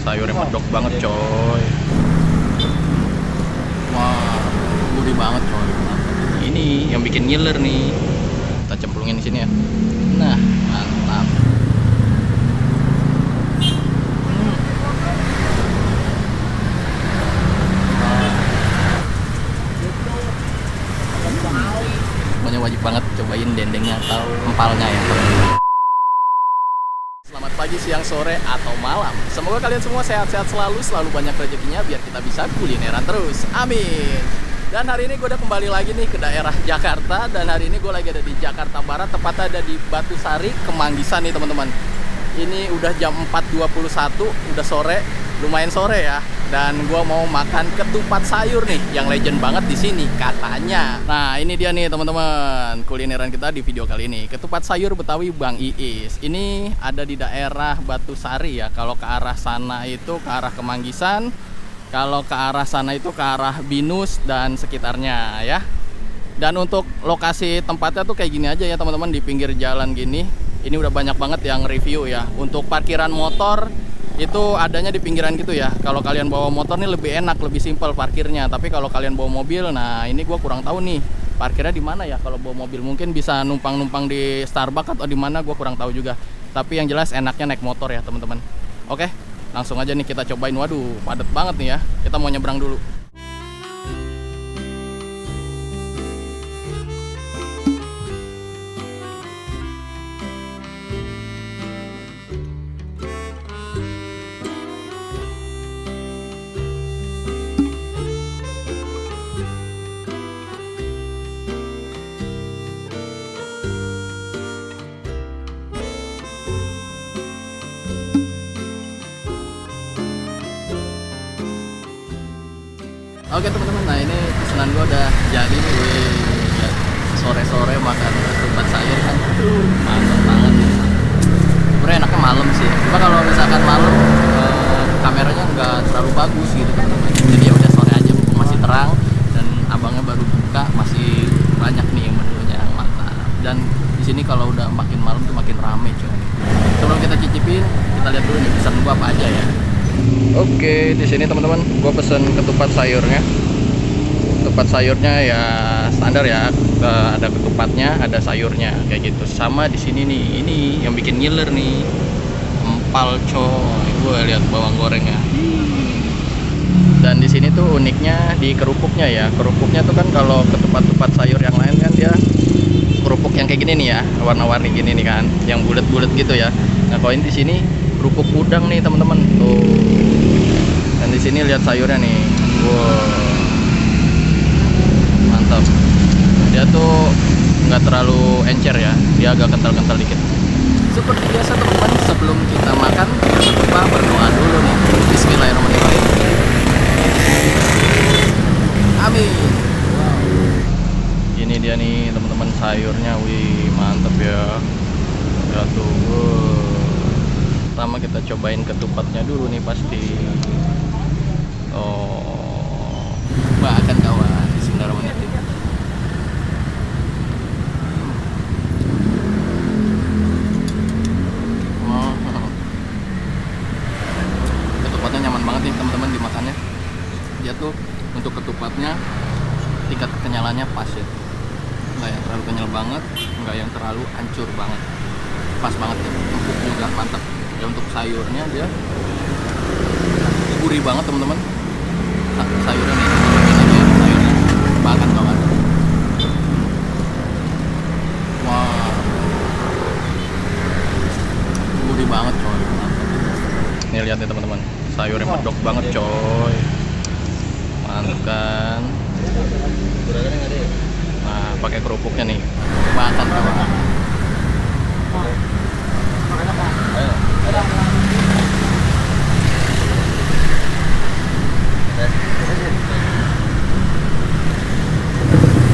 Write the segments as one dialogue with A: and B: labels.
A: sayurnya medok banget coy.
B: Wah, gurih banget coy.
A: Ini yang bikin ngiler nih. Kita cemplungin di sini ya. Nah, mantap. Pokoknya wajib banget cobain dendengnya atau empalnya ya. Selamat pagi, siang, sore, atau malam. Semoga kalian semua sehat-sehat selalu, selalu banyak rezekinya biar kita bisa kulineran terus. Amin. Dan hari ini gue udah kembali lagi nih ke daerah Jakarta. Dan hari ini gue lagi ada di Jakarta Barat, tepatnya ada di Batu Sari, Kemanggisan nih teman-teman. Ini udah jam 4.21, udah sore, lumayan sore ya. Dan gue mau makan ketupat sayur nih, yang legend banget di sini katanya. Nah ini dia nih teman-teman, kulineran kita di video kali ini. Ketupat sayur Betawi Bang Iis. Ini ada di daerah Batu Sari ya. Kalau ke arah sana itu ke arah Kemanggisan. Kalau ke arah sana itu ke arah Binus dan sekitarnya ya. Dan untuk lokasi tempatnya tuh kayak gini aja ya teman-teman, di pinggir jalan gini. Ini udah banyak banget yang review ya. Untuk parkiran motor itu adanya di pinggiran gitu ya. Kalau kalian bawa motor nih lebih enak, lebih simpel parkirnya. Tapi kalau kalian bawa mobil, nah ini gue kurang tahu nih parkirnya di mana ya. Kalau bawa mobil mungkin bisa numpang-numpang di Starbucks atau di mana, gue kurang tahu juga. Tapi yang jelas enaknya naik motor ya teman-teman. Oke, langsung aja nih kita cobain. Waduh, padat banget nih ya. Kita mau nyebrang dulu. Oke teman-teman, nah ini pesanan gue udah jadi nih. Sore-sore makan ketupat sayur kan, mantap banget nih. Sebenernya enaknya malam sih, cuma kalau misalkan malam kameranya nggak terlalu bagus gitu teman-teman. Jadi ya udah sore aja, mumpung masih terang dan abangnya baru buka, masih banyak nih menunya, mantap. Dan di sini kalau udah makin malam tuh makin rame coy. Sebelum kita cicipin, kita lihat dulu nih pesan gue apa aja ya. Oke, di sini teman-teman, gue pesen ketupat sayurnya. Ketupat sayurnya ya standar ya, ada ketupatnya, ada sayurnya kayak gitu. Sama di sini nih, ini yang bikin ngiler nih, empal coy. Gue lihat bawang gorengnya. Dan di sini tuh uniknya di kerupuknya ya. Kerupuknya tuh kan kalau ketupat-ketupat sayur yang lain kan dia kerupuk yang kayak gini nih ya, warna-warni gini nih kan, yang bulat-bulat gitu ya. Nah kalau ini di sini kerupuk udang nih teman-teman tuh. Dan di sini lihat sayurnya nih, wow, mantap. Dia tuh nggak terlalu encer ya, dia agak kental-kental dikit. Seperti biasa teman-teman, sebelum kita makan jangan lupa berdoa dulu nih. Bismillahirrahmanirrahim. Amin. Wow. Ini dia nih teman-teman sayurnya, wih mantap ya. Ya tuh. Pertama kita cobain ketupatnya dulu nih pasti. Oh, bahkan kawan, bismillahirrahmanirrahim. Ketupatnya nyaman banget nih teman-teman dimakannya. Dia tuh untuk ketupatnya tingkat kenyalannya pas ya. Nggak yang terlalu kenyal banget, nggak yang terlalu hancur banget. Pas banget ya, empuk juga mantap. Ya untuk sayurnya dia gurih banget teman-teman. Sayurnya nih, ini aja sayurnya, bahkan kawan. Wah, gurih banget coy. Nih lihat nih teman-teman, sayurnya medok banget coy. Mantap kan. Nah, pakai kerupuknya nih, bahkan kawan.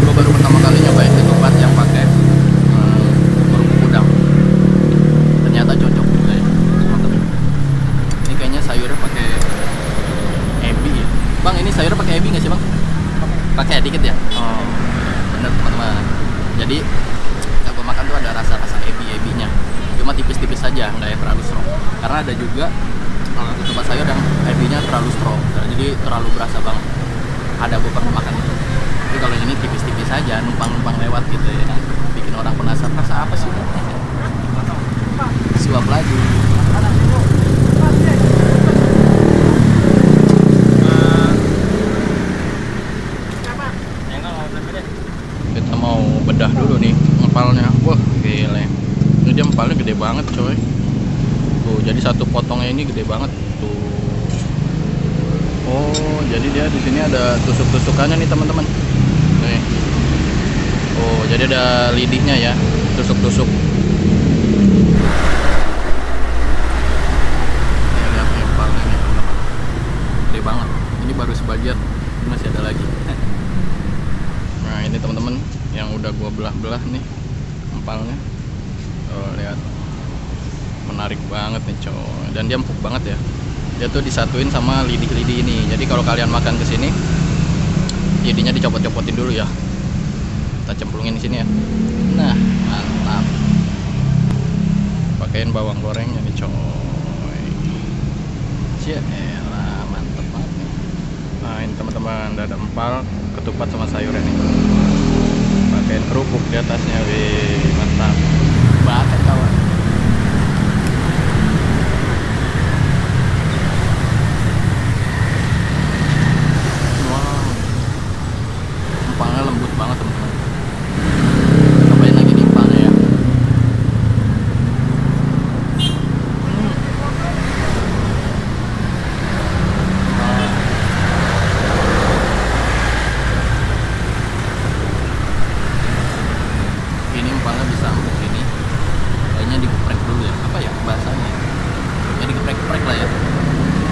A: Gue baru pertama kali nyobain ketupat yang pakai kerupuk udang. Ternyata cocok juga ya, mantap. Ini kayaknya sayurnya pakai ebi ya. Bang, ini sayurnya pakai ebi nggak sih bang? Pakai dikit ya. Oh, bener teman-teman. Jadi kita makan tuh ada rasa-rasa ebi-ebinya. Cuma tipis-tipis saja, nggak yang terlalu strong. Karena ada juga ketupat sayur yang ebinya terlalu strong, jadi terlalu berasa banget. Ada gue pernah makan itu. Tapi kalau ini tipis-tipis aja, numpang-numpang lewat gitu ya, bikin orang penasaran rasa apa sih? Suap lagi. Kita mau bedah dulu nih empalnya. Wah gile, ini dia empalnya gede banget coy. Tuh jadi satu potongnya ini gede banget tuh. Oh jadi dia di sini ada tusuk-tusukannya nih teman-teman. Nih. Oh jadi ada lidihnya ya, tusuk-tusuk. Nih lihat nih empalnya nih teman-teman, gede banget. Ini baru sebagian, ini masih ada lagi. Nah ini teman-teman yang udah gua belah-belah nih empalnya. Oh lihat, menarik banget nih coy, dan dia empuk banget ya. Dia tuh disatuin sama lidi-lidi ini. Jadi kalau kalian makan ke sini, lidinya dicopot-copotin dulu ya. Kita cemplungin di sini ya. Nah mantap. Pakein bawang gorengnya nih coy. Cialah mantep banget nih. Nah ini teman-teman, ada empal, ketupat sama sayurnya nih. Pakein kerupuk di atasnya, wih mantap banget kawan. Wow, empalnya lembut banget teman-teman. Cobain lagi nih empalnya ya. Ini empalnya bisa empuk ini. Kayaknya digeprek dulu ya. Apa ya bahasanya? Ya digeprek-geprek lah ya.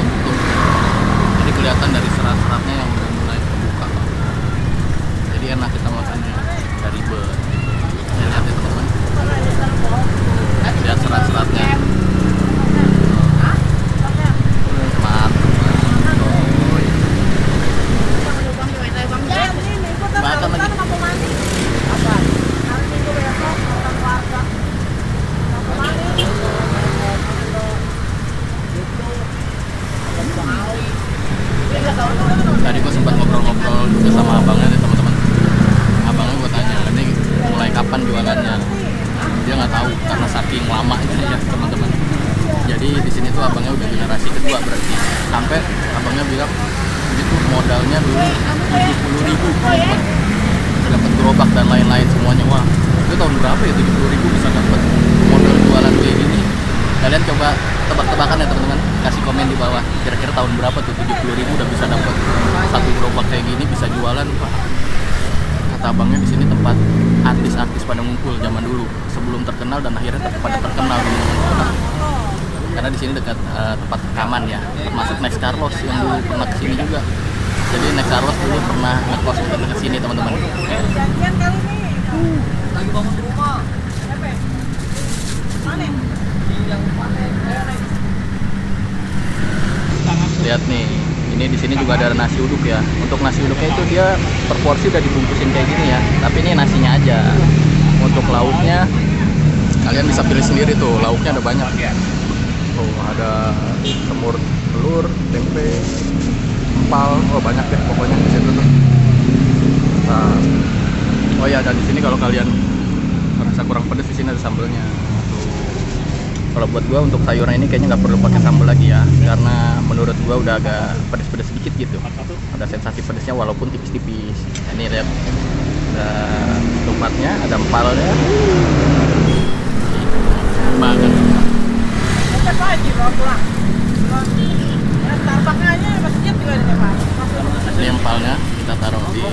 A: Tumbuk-tumbuk. Jadi kelihatan dari serat-seratnya yang udah mulai terbuka. Jadi enak kita makannya, nggak ribet. Ini lihat ya teman-teman. Lihat serat-seratnya. Mantap. Makan lagi. Tadi gue sempat ngobrol-ngobrol juga sama abangnya nih teman-teman. Abangnya gue tanya, ini mulai kapan jualannya? Dia nggak tahu karena saking lamanya ya teman-teman. Jadi di sini tuh abangnya udah generasi kedua berarti. Sampai abangnya bilang itu modalnya dulu 70.000 teman-teman. Dapat gerobak dan lain-lain semuanya. Wah itu tahun berapa ya 70.000 bisa dapat modal jualan kayak gini? Kalian coba tebak-tebakan ya teman-teman, kasih komen di bawah. Kira-kira tahun berapa tuh 70.000 udah bisa dapat satu gerobak kayak gini, bisa jualan. Wah, kata abangnya di sini tempat artis-artis pada ngumpul zaman dulu sebelum terkenal dan akhirnya pada terkenal di kota. Karena di sini dekat tempat rekaman ya, termasuk Next Carlos yang dulu pernah kesini juga. Jadi Next Carlos dulu pernah ngekos dekat sini teman-teman.
C: Janjian kali ini.
B: Lagi bangun rumah.
C: Mana?
A: Lihat nih, ini di sini juga ada nasi uduk ya. Untuk nasi uduknya itu dia per porsi udah dibungkusin kayak gini ya. Tapi ini nasinya aja. Untuk lauknya kalian bisa pilih sendiri tuh. Lauknya ada banyak. Tuh ada semur telur, tempe, empal. Oh banyak deh pokoknya di situ tuh. Nah, oh ya, dan di sini kalau kalian merasa kurang pedas, di sini ada sambelnya. Kalau buat gua untuk sayurnya ini kayaknya nggak perlu pakai sambal lagi ya, karena menurut gua udah agak pedes-pedes sedikit gitu. Ada sensasi pedesnya walaupun tipis-tipis. Nah, ini lihat, ada ketupatnya, ada empalnya. Banget.
C: Kita pagi bawa pulang. Starbucksnya aja masjid juga di depan.
A: Ini empalnya kita taruh di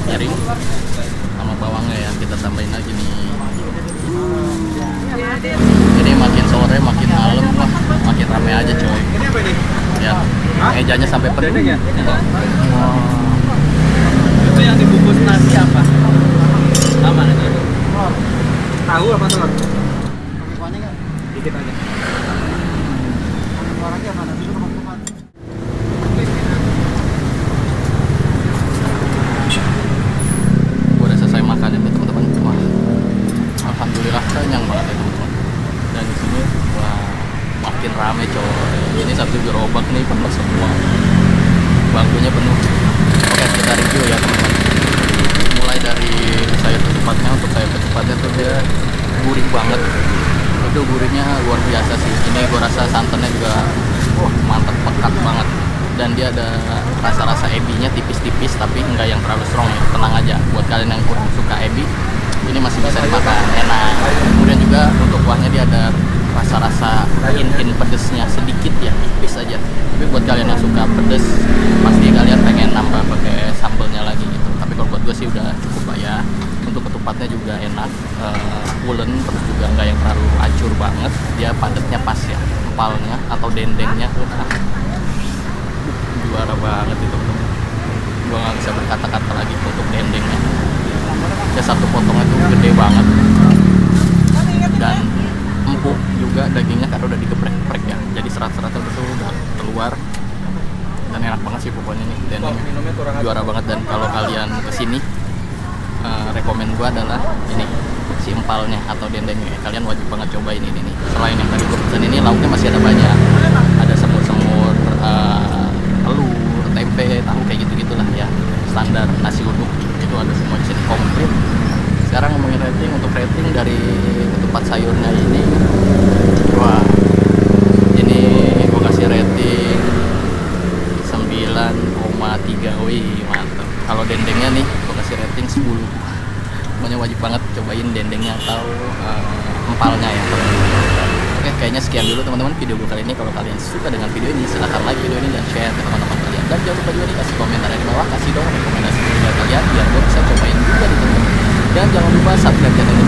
A: piring sama bawangnya ya, kita tambahin lagi nih. Ini makin sore makin malam, wah makin rame aja coy.
B: Ini apa ini?
A: Ya, mejanya sampai penuh.
B: Itu yang dibungkus nasi apa? Sama nasi itu. Tahu apa telur?
C: Kuahnya enggak?
B: Dikit aja.
C: Kuah lagi mana? Dulu teman-teman.
A: Gue udah selesai makan ya teman-teman. Wah, alhamdulillah kenyang banget ya teman-teman. Dan di sini wah makin rame coy. Ini satu gerobak nih penuh semua, bangkunya penuh. Oke, kita review ya teman-teman. Mulai dari sayur ketupatnya. Untuk sayur ketupatnya tuh dia gurih banget, itu gurihnya luar biasa sih. Ini gue rasa santannya juga mantap, pekat banget. Dan dia ada rasa-rasa ebinya tipis-tipis, tapi enggak yang terlalu strong ya. Tenang aja, buat kalian yang kurang suka ebi, ini masih bisa dimakan, enak. Kemudian juga untuk kuahnya dia ada rasa-rasa in pedesnya sedikit ya, tipis aja. Tapi buat kalian yang suka pedes, pasti kalian pengen nambah pakai sambelnya lagi gitu. Tapi kalau buat gue sih udah cukup lah ya. Untuk ketupatnya juga enak, pulen, terus juga nggak yang terlalu acur banget. Dia padatnya pas ya, empalnya atau dendengnya tuh juara banget itu teman. Gue nggak bisa berkata-kata lagi untuk dendengnya. Dia satu potongnya tuh gede banget dan empuk juga dagingnya karena udah digeprek-geprek ya. Jadi serat-seratnya tuh udah keluar dan enak banget sih pokoknya nih. Dan juara banget. Dan kalau kalian kesini, rekomen gue adalah ini si empalnya atau dendengnya. Kalian wajib banget cobain ini nih. Selain yang tadi gue pesan ini, lauknya masih ada banyak. Ada semur-semur, telur, tempe, tahu kayak gitu-gitulah ya. Standar nasi uduk itu ada semua di sini komplit. Sekarang ngomongin rating. Untuk rating dari ketupat sayurnya ini, wah, ini gue kasih rating 9,3. Wih, mantap. Kalau dendengnya nih gue kasih rating 10. Pokoknya wajib banget cobain dendengnya atau empalnya ya teman-teman. Oke, kayaknya sekian dulu teman-teman video gue kali ini. Kalau kalian suka dengan video ini, silahkan like video ini dan share ke teman-teman kalian. Dan jangan lupa juga nih kasih komentar di bawah, kasih dong rekomendasi video kalian biar gue bisa cobain juga di teman-teman. Dan jangan lupa subscribe channel ini